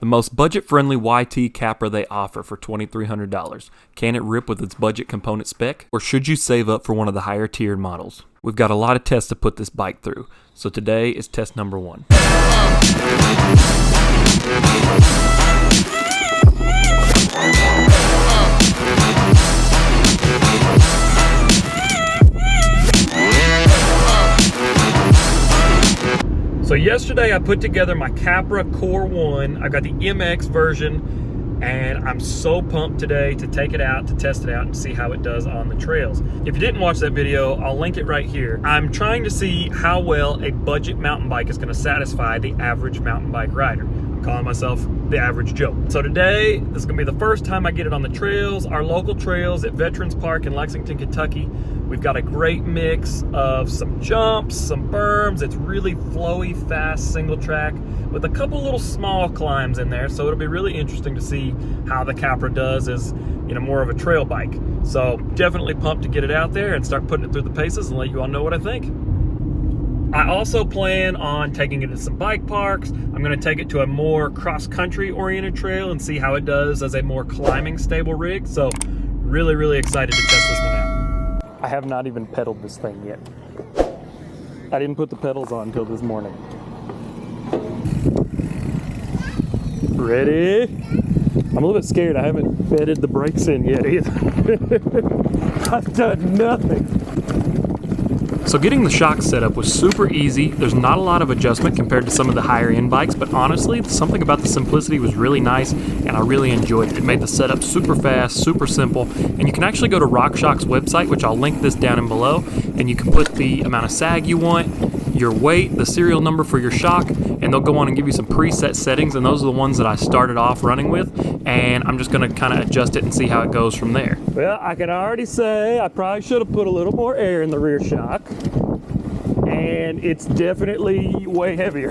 The most budget-friendly YT Capra they offer for $2,300. Can it rip with its budget component spec? Or should you save up for one of the higher tiered models? We've got a lot of tests to put this bike through, so today is test number 1. So yesterday I put together my Capra Core 1. I've got the MX version, and I'm so pumped today to take it out, to test it out, and see how it does on the trails. If you didn't watch that video, I'll link it right here. I'm trying to see how well a budget mountain bike is going to satisfy the average mountain bike rider. I'm calling myself the average Joe. So today, this is going to be the first time I get it on the trails, our local trails at Veterans Park in Lexington, Kentucky. We've got a great mix of some jumps, some berms. It's really flowy, fast, single track with a couple little small climbs in there. So it'll be really interesting to see how the Capra does as, you know, more of a trail bike. So definitely pumped to get it out there and start putting it through the paces and let you all know what I think. I also plan on taking it to some bike parks. I'm going to take it to a more cross-country oriented trail and see how it does as a more climbing stable rig. So really excited to test this one out. I have not even pedaled this thing yet. I didn't put the pedals on until this morning. Ready? I'm a little bit scared. I haven't bedded the brakes in yet either. I've done nothing. So getting the shock set up was super easy. There's not a lot of adjustment compared to some of the higher end bikes, but honestly, something about the simplicity was really nice, and I really enjoyed it. It made the setup super fast, super simple, and you can actually go to RockShox's website, which I'll link this down and below, and you can put the amount of sag you want, your weight, the serial number for your shock, and they'll go on and give you some preset settings, and those are the ones that I started off running with, and I'm just gonna kind of adjust it and see how it goes from there. Well, I can already say I probably should have put a little more air in the rear shock, and it's definitely way heavier.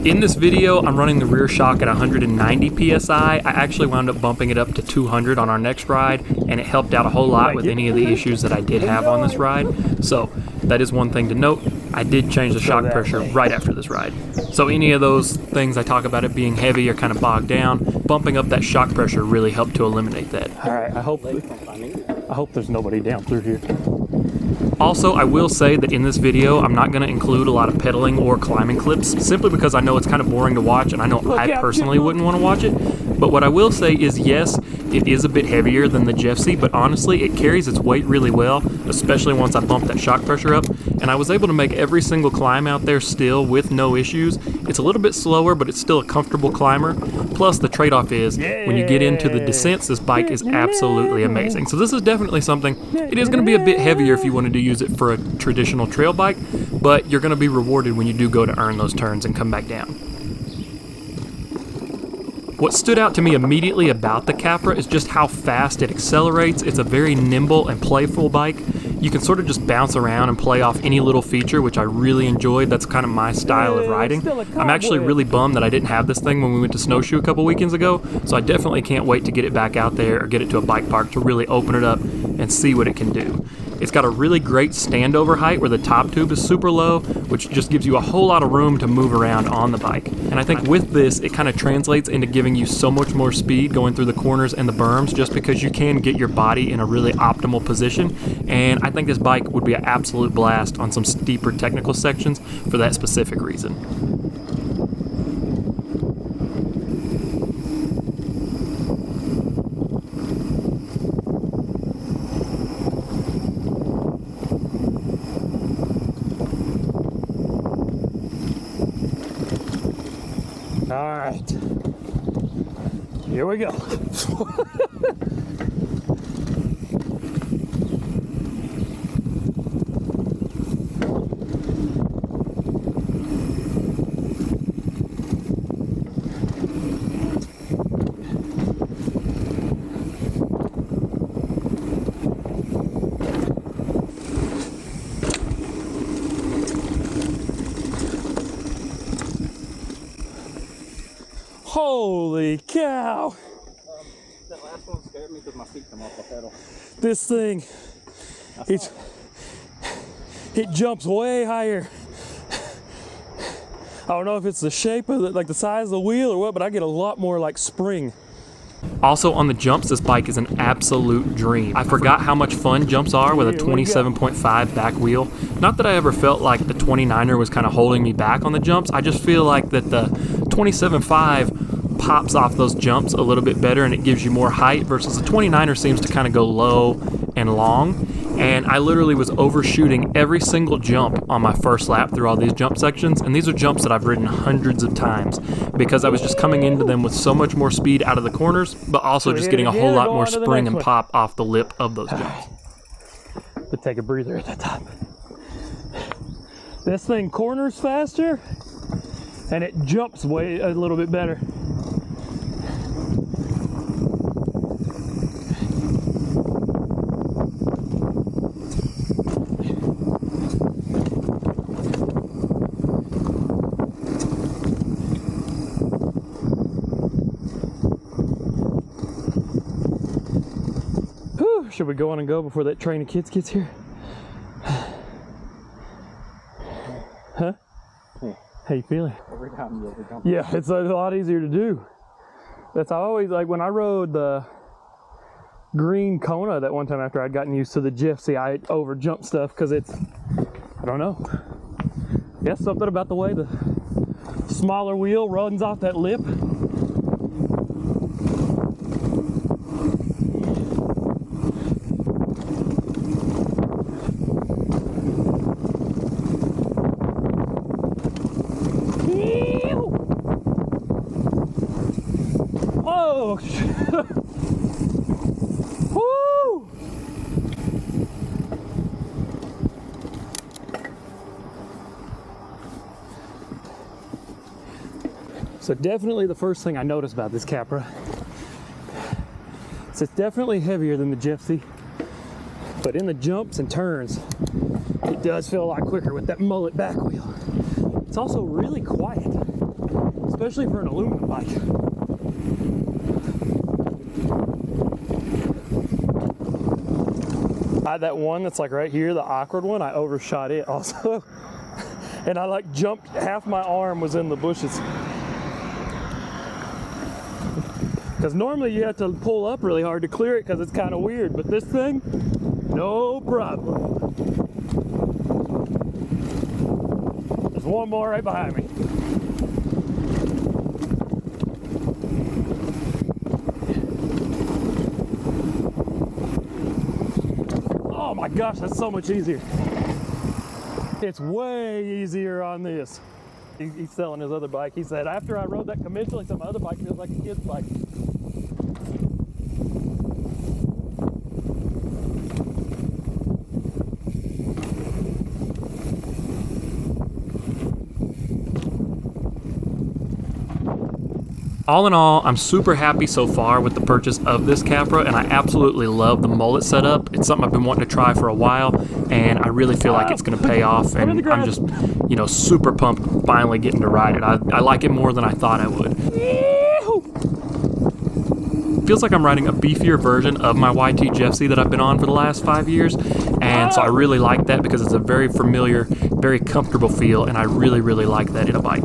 In this video, I'm running the rear shock at 190 PSI. I actually wound up bumping it up to 200 on our next ride, and it helped out a whole lot with any of the issues that I did have on this ride. So that is one thing to note. I did change the shock pressure right after this ride. So any of those things I talk about it being heavy or kind of bogged down, bumping up that shock pressure really helped to eliminate that. All right, I hope there's nobody down through here. Also, I will say that in this video, I'm not going to include a lot of pedaling or climbing clips, simply because I know it's kind of boring to watch, and I know I personally wouldn't want to watch it. But what I will say is, yes, it is a bit heavier than the Jeffsy, but honestly, it carries its weight really well, especially once I bumped that shock pressure up. And I was able to make every single climb out there still with no issues. It's a little bit slower, but it's still a comfortable climber. Plus, the trade-off is, when you get into the descents, this bike is absolutely amazing. So this is definitely something. It is going to be a bit heavier if you wanted to use it for a traditional trail bike, but you're going to be rewarded when you do go to earn those turns and come back down. What stood out to me immediately about the Capra is just how fast it accelerates. It's a very nimble and playful bike. You can sort of just bounce around and play off any little feature, which I really enjoyed. That's kind of my style of riding. I'm actually really bummed that I didn't have this thing when we went to Snowshoe a couple weekends ago, so I definitely can't wait to get it back out there or get it to a bike park to really open it up and see what it can do. It's got a really great standover height where the top tube is super low, which just gives you a whole lot of room to move around on the bike. And I think with this, it kind of translates into giving you so much more speed going through the corners and the berms, just because you can get your body in a really optimal position. And I think this bike would be an absolute blast on some steeper technical sections for that specific reason. All right, here we go. Holy cow! That last one scared me because my feet come off the pedal. This thing, it jumps way higher. I don't know if it's the shape of like the size of the wheel or what, but I get a lot more like spring. Also on the jumps, this bike is an absolute dream. I forgot how much fun jumps are with a 27.5 back wheel. Not that I ever felt like the 29er was kind of holding me back on the jumps. I just feel like that the 27.5 pops off those jumps a little bit better and it gives you more height versus the 29er seems to kind of go low and long. And I literally was overshooting every single jump on my first lap through all these jump sections, and these are jumps that I've ridden hundreds of times because I was just coming into them with so much more speed out of the corners, but also just getting a whole lot more spring and pop off the lip of those jumps. But take a breather at the top. This thing corners faster, and it jumps way a little bit better. Should we go on and go before that train of kids gets here? Huh? How you feeling? Every time you ever jump. Yeah, it's a lot easier to do. That's I always like when I rode the green Kona that one time after I'd gotten used to the Gypsy, I over jumped stuff because it's, I don't know. Yeah, something about the way the smaller wheel runs off that lip. Oh, woo! So definitely the first thing I noticed about this Capra is it's definitely heavier than the Gypsy, but in the jumps and turns, it does feel a lot quicker with that Mullet back wheel. It's also really quiet, especially for an aluminum bike. That one that's like right here, the awkward one, I overshot it also. And I like jumped, half my arm was in the bushes. Because normally you have to pull up really hard to clear it because it's kind of weird, but this thing, no problem. There's one more right behind me. Oh my gosh, that's so much easier. It's way easier on this. He's selling his other bike. He said, after I rode that conventional, he said, my other bike feels like a kid's bike. All in all, I'm super happy so far with the purchase of this Capra, and I absolutely love the Mullet setup. It's something I've been wanting to try for a while, and I really feel like it's going to pay off, and I'm just, you know, super pumped finally getting to ride it. I like it more than I thought I would. Feels like I'm riding a beefier version of my YT Gypsy that I've been on for the last 5 years, and so I really like that because it's a very familiar, very comfortable feel, and I really, really like that in a bike.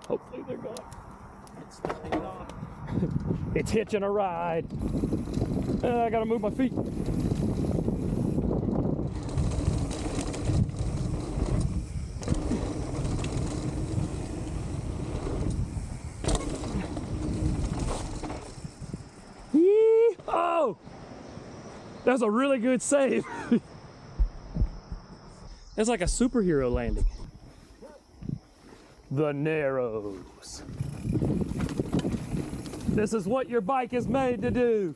Hopefully they're going. It's not hanging on. It's hitching a ride. I gotta move my feet. Oh! That was a really good save. That's like a superhero landing. The Narrows. This is what your bike is made to do.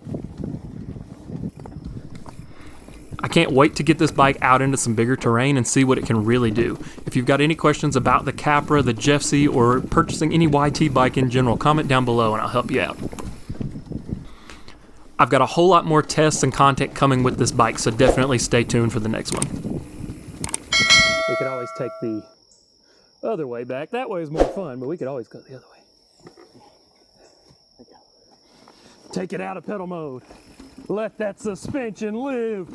I can't wait to get this bike out into some bigger terrain and see what it can really do. If you've got any questions about the Capra, the Gypsy, or purchasing any YT bike in general, comment down below and I'll help you out. I've got a whole lot more tests and content coming with this bike, so definitely stay tuned for the next one. We could always take the other way back. That way is more fun, but we could always go the other way. Take it out of pedal mode. Let that suspension live.